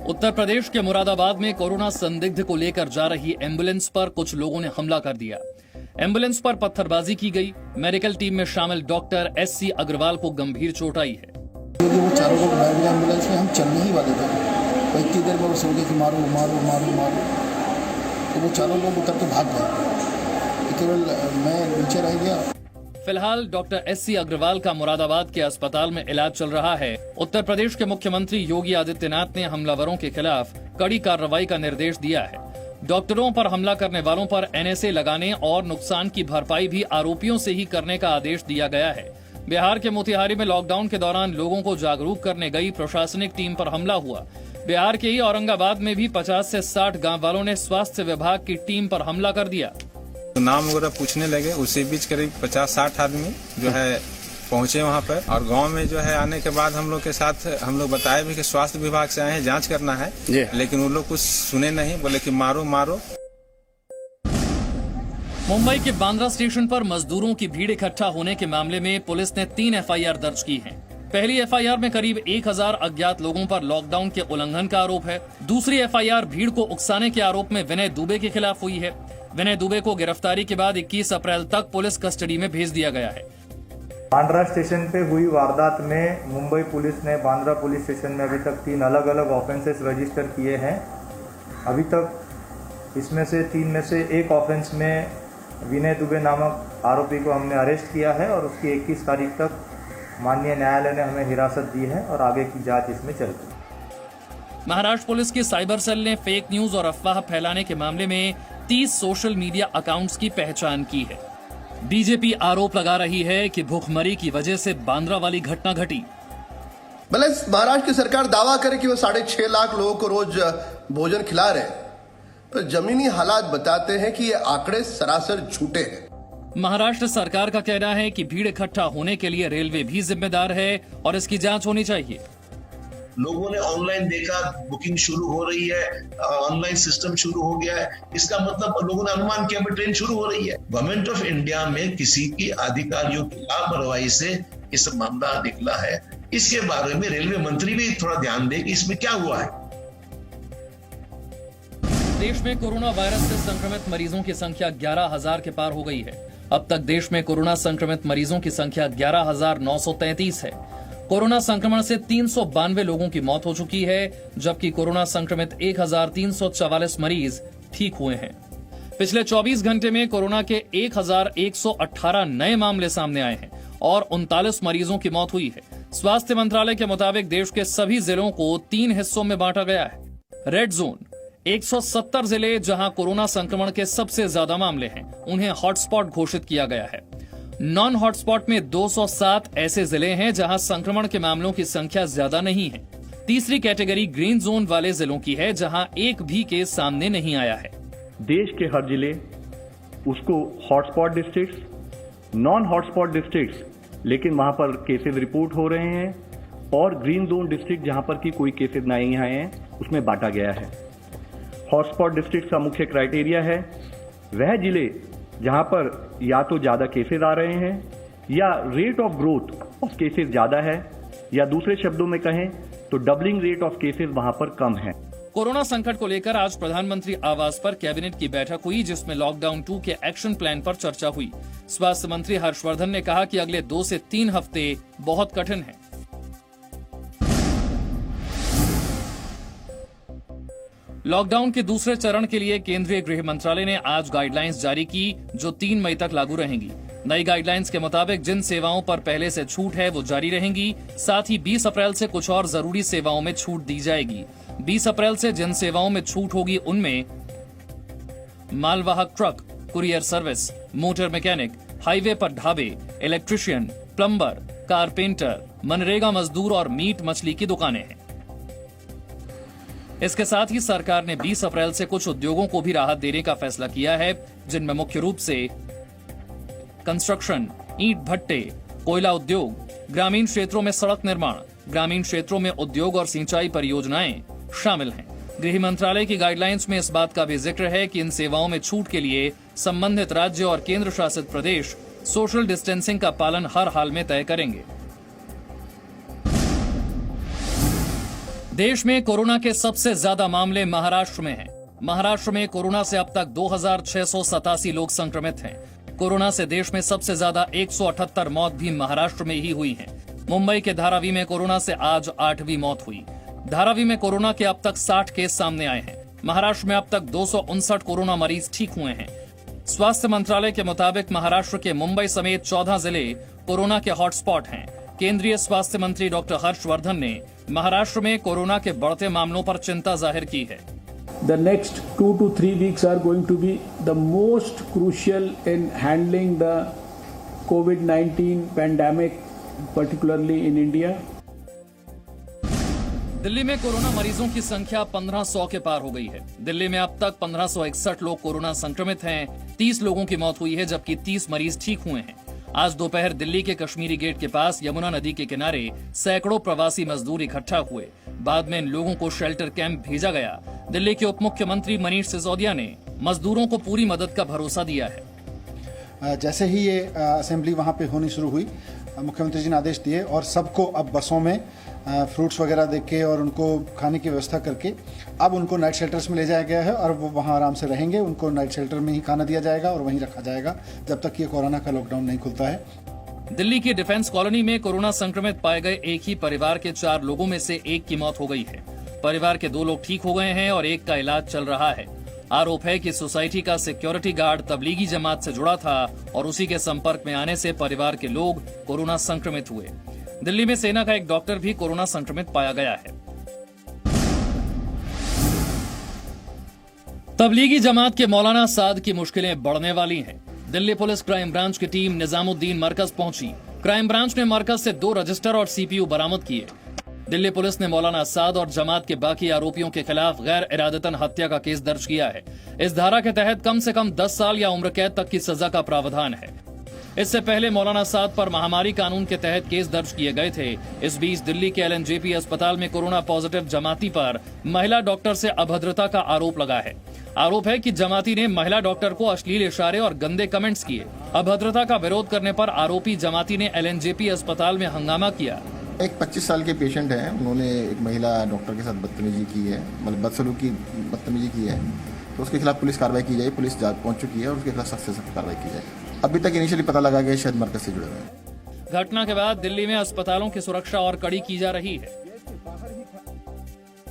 उत्तर प्रदेश के मुरादाबाद में कोरोना संदिग्ध को लेकर जा रही एम्बुलेंस पर कुछ लोगों ने हमला कर दिया। एम्बुलेंस पर पत्थरबाजी की गई। मेडिकल टीम में शामिल डॉक्टर SC अग्रवाल को गंभीर चोट आई है। वो चारों लोग बैठ गए एम्बुलेंस में, हम चलने ही वाले थे। तो इतनी देर में वो सोचे कि मारो मारो मारो मारो, तो वो चारों लोग उतर के भाग गए। केवल मैं नीचे रह गया। फिलहाल डॉक्टर SC अग्रवाल का मुरादाबाद के अस्पताल में इलाज चल रहा है। उत्तर प्रदेश के मुख्यमंत्री योगी आदित्यनाथ ने हमलावरों के खिलाफ कड़ी कार्रवाई का निर्देश दिया है। डॉक्टरों पर हमला करने वालों पर NSA लगाने और नुकसान की भरपाई भी आरोपियों से ही करने का आदेश दिया गया है। बिहार के मोतिहारी में लॉकडाउन के दौरान लोगों को जागरूक करने गई प्रशासनिक टीम पर हमला हुआ। बिहार के ही औरंगाबाद में भी 50 से 60 गाँव वालों ने स्वास्थ्य विभाग की टीम पर हमला कर दिया। तो नाम वगैरह पूछने लगे, उसी बीच करीब 50-60 आदमी जो है पहुंचे वहां पर। और गांव में जो है आने के बाद हम लोग के साथ हम लोग बताए भी कि स्वास्थ्य विभाग से आए हैं, जांच करना है, लेकिन वो लोग कुछ सुने नहीं, बोले कि मारो मारो। मुंबई के बांद्रा स्टेशन पर मजदूरों की भीड़ इकट्ठा होने के मामले में पुलिस ने 3 FIR दर्ज की हैं। पहली FIR में करीब 1000 अज्ञात लोगों पर लॉकडाउन के उल्लंघन का आरोप है। दूसरी FIR भीड़ को उकसाने के आरोप में विनय दुबे के खिलाफ हुई है। विनय दुबे को गिरफ्तारी के बाद 21 अप्रैल तक पुलिस कस्टडी में भेज दिया गया है। बांद्रा स्टेशन पे हुई वारदात में मुंबई पुलिस ने बांद्रा पुलिस स्टेशन में अभी तक 3 अलग अलग ऑफेंसेस रजिस्टर किए हैं। अभी तक इसमें से 3 में से एक ऑफेंस में विनय दुबे नामक आरोपी को हमने अरेस्ट किया है और उसकी 21 तारीख तक माननीय न्यायालय ने हमें हिरासत दी है और आगे की जांच इसमें चल रही है। महाराष्ट्र पुलिस की साइबर सेल ने फेक न्यूज और अफवाह फैलाने के मामले में 30 सोशल मीडिया अकाउंट्स की पहचान की है। बीजेपी आरोप लगा रही है कि भूखमरी की वजह से बांद्रा वाली घटना घटी। भले महाराष्ट्र की सरकार दावा करे कि वो 6.5 लाख लोगों को रोज भोजन खिला रहे, पर जमीनी हालात बताते हैं कि ये आंकड़े सरासर झूठे हैं। महाराष्ट्र सरकार का कहना है कि भीड़ इकट्ठा होने के लिए रेलवे भी जिम्मेदार है और इसकी जांच होनी चाहिए। लोगों ने ऑनलाइन देखा, बुकिंग शुरू हो रही है, ऑनलाइन सिस्टम शुरू हो गया है, इसका मतलब लोगों ने अनुमान किया कि ट्रेन शुरू हो रही है। गवर्नमेंट ऑफ इंडिया में किसी की अधिकारियों की लापरवाही से इस मामला निकला है। इसके बारे में रेलवे मंत्री भी थोड़ा ध्यान दे कि इसमें क्या हुआ है। देश में कोरोना वायरस से संक्रमित मरीजों की संख्या 11,000 के पार हो गई है। अब तक देश में कोरोना संक्रमित मरीजों की संख्या 11,933 है। कोरोना संक्रमण से 392 लोगों की मौत हो चुकी है, जबकि कोरोना संक्रमित 1,344 मरीज ठीक हुए हैं। पिछले 24 घंटे में कोरोना के 1,118 नए मामले सामने आए हैं और 39 मरीजों की मौत हुई है। स्वास्थ्य मंत्रालय के मुताबिक देश के सभी जिलों को 3 हिस्सों में बांटा गया है। रेड जोन 170 जिले जहां कोरोना संक्रमण के सबसे ज्यादा मामले हैं, उन्हें हॉटस्पॉट घोषित किया गया है। नॉन हॉटस्पॉट में 207 ऐसे जिले हैं जहां संक्रमण के मामलों की संख्या ज्यादा नहीं है। तीसरी कैटेगरी ग्रीन जोन वाले जिलों की है, जहां एक भी केस सामने नहीं आया है। देश के हर जिले उसको hotspot districts, non hotspot districts लेकिन वहां पर केसेस रिपोर्ट हो रहे हैं, और ग्रीन जोन डिस्ट्रिक्ट जहां पर की कोई केसेस नहीं आए हैं, उसमें बांटा गया है। हॉटस्पॉट डिस्ट्रिक्ट का मुख्य क्राइटेरिया है वह जिले जहां पर या तो ज्यादा केसेस आ रहे हैं या rate of growth of cases ज्यादा है, या दूसरे शब्दों में कहें तो डबलिंग रेट ऑफ केसेस वहां पर कम है। कोरोना संकट को लेकर आज प्रधानमंत्री आवास पर कैबिनेट की बैठक हुई, जिसमें लॉकडाउन 2 के एक्शन प्लान पर चर्चा हुई। स्वास्थ्य मंत्री हर्षवर्धन ने कहा कि अगले 2 से 3 हफ्ते बहुत कठिन हैं। लॉकडाउन के दूसरे चरण के लिए केंद्रीय गृह मंत्रालय ने आज गाइडलाइंस जारी की, जो 3 मई तक लागू रहेंगी। नई गाइडलाइंस के मुताबिक जिन सेवाओं पर पहले से छूट है वो जारी रहेंगी। साथ ही 20 अप्रैल से कुछ और जरूरी सेवाओं में छूट दी जाएगी। 20 अप्रैल से जिन सेवाओं में छूट होगी उनमें मालवाहक truck, courier service, motor mechanic, highway पर ढाबे, इलेक्ट्रीशियन, प्लम्बर, कारपेंटर, मनरेगा मजदूर और मीट मछली की दुकानें हैं। इसके साथ ही सरकार ने 20 अप्रैल से कुछ उद्योगों को भी राहत देने का फैसला किया है, जिनमें मुख्य रूप से कंस्ट्रक्शन, ईंट भट्टे, कोयला उद्योग, ग्रामीण क्षेत्रों में सड़क निर्माण, ग्रामीण क्षेत्रों में उद्योग और सिंचाई परियोजनाएं शामिल हैं। गृह मंत्रालय की गाइडलाइंस में इस बात का भी जिक्र है कि इन सेवाओं में छूट के लिए संबंधित राज्य और केंद्र शासित प्रदेश सोशल डिस्टेंसिंग का पालन हर हाल में तय करेंगे। देश में कोरोना के सबसे ज्यादा मामले महाराष्ट्र में हैं। महाराष्ट्र में कोरोना से अब तक 2687 लोग संक्रमित हैं। कोरोना से देश में सबसे ज्यादा 178 मौत भी महाराष्ट्र में ही हुई हैं। मुंबई के धारावी में कोरोना से आज 8वीं मौत हुई। धारावी में कोरोना के अब तक 60 केस सामने आए हैं। महाराष्ट्र में अब तक 259 कोरोना मरीज ठीक हुए हैं। स्वास्थ्य मंत्रालय के मुताबिक महाराष्ट्र के मुंबई समेत 14 जिले कोरोना के हॉटस्पॉट हैं। केंद्रीय स्वास्थ्य मंत्री डॉक्टर हर्षवर्धन ने महाराष्ट्र में कोरोना के बढ़ते मामलों पर चिंता जाहिर की है। The next 2 to 3 weeks are going to be the most crucial in handling the COVID-19 pandemic, particularly in India. Delhi में कोरोना मरीजों की संख्या 1500 के पार हो गई है। दिल्ली में अब तक 1561 लोग कोरोना संक्रमित हैं। 30 लोगों की मौत हुई है, जबकि 30 मरीज ठीक हुए हैं। आज दोपहर दिल्ली के कश्मीरी गेट के पास यमुना नदी के किनारे सैकड़ों प्रवासी मजदूर इकट्ठा हुए। बाद में इन लोगों को शेल्टर कैंप भेजा गया। दिल्ली के उप मुख्यमंत्री मनीष सिसोदिया ने मजदूरों को पूरी मदद का भरोसा दिया है। जैसे ही ये असेंबली वहाँ पे होनी शुरू हुई, मुख्यमंत्री जी ने आदेश दिए और सबको अब बसों में फ्रूट्स वगैरह दे के और उनको खाने की व्यवस्था करके अब उनको नाइट शेल्टर्स में ले जाया गया है और वो वहाँ आराम से रहेंगे। उनको नाइट शेल्टर में ही खाना दिया जाएगा और वहीं रखा जाएगा जब तक ये कोरोना का लॉकडाउन नहीं खुलता है। दिल्ली की डिफेंस कॉलोनी में कोरोना संक्रमित पाए गए एक ही परिवार के 4 लोगों में से एक की मौत हो गई है। परिवार के 2 लोग ठीक हो गए हैं और एक का इलाज चल रहा है। आरोप है कि सोसाइटी का सिक्योरिटी गार्ड तबलीगी जमात से जुड़ा था और उसी के संपर्क में आने से परिवार के लोग कोरोना संक्रमित हुए। दिल्ली में सेना का एक डॉक्टर भी कोरोना संक्रमित पाया गया है। तबलीगी जमात के मौलाना साद की मुश्किलें बढ़ने वाली हैं। दिल्ली पुलिस क्राइम ब्रांच की टीम निजामुद्दीन मरकज पहुंची। क्राइम ब्रांच ने मरकज से 2 रजिस्टर और CPU बरामद किए। दिल्ली पुलिस ने मौलाना साद और जमात के बाकी आरोपियों के खिलाफ गैर इरादतन हत्या का केस दर्ज किया है। इस धारा के तहत कम से कम 10 साल या उम्र कैद तक की सजा का प्रावधान है। इससे पहले मौलाना साद पर महामारी कानून के तहत केस दर्ज किए गए थे। इस बीच दिल्ली के LNJP अस्पताल में कोरोना पॉजिटिव जमाती पर महिला डॉक्टर से अभद्रता का आरोप लगा है। आरोप है कि जमाती ने महिला डॉक्टर को अश्लील इशारे और गंदे कमेंट्स किए। अभद्रता का विरोध करने पर आरोपी जमाती ने LNJP अस्पताल में हंगामा किया। एक 25 साल के पेशेंट हैं, उन्होंने एक महिला डॉक्टर के साथ बदतमीजी की है, मतलब बदसलूकी बदतमीजी की है, तो उसके खिलाफ पुलिस कार्रवाई की जाए। पुलिस जांच पहुंच चुकी है और उसके खिलाफ सख्त से सख्त कार्रवाई की जाए। अभी तक इनिशियली पता लगा कि शायद मरकज से जुड़े हुए हैं। घटना के बाद दिल्ली में अस्पतालों की सुरक्षा और कड़ी की जा रही है।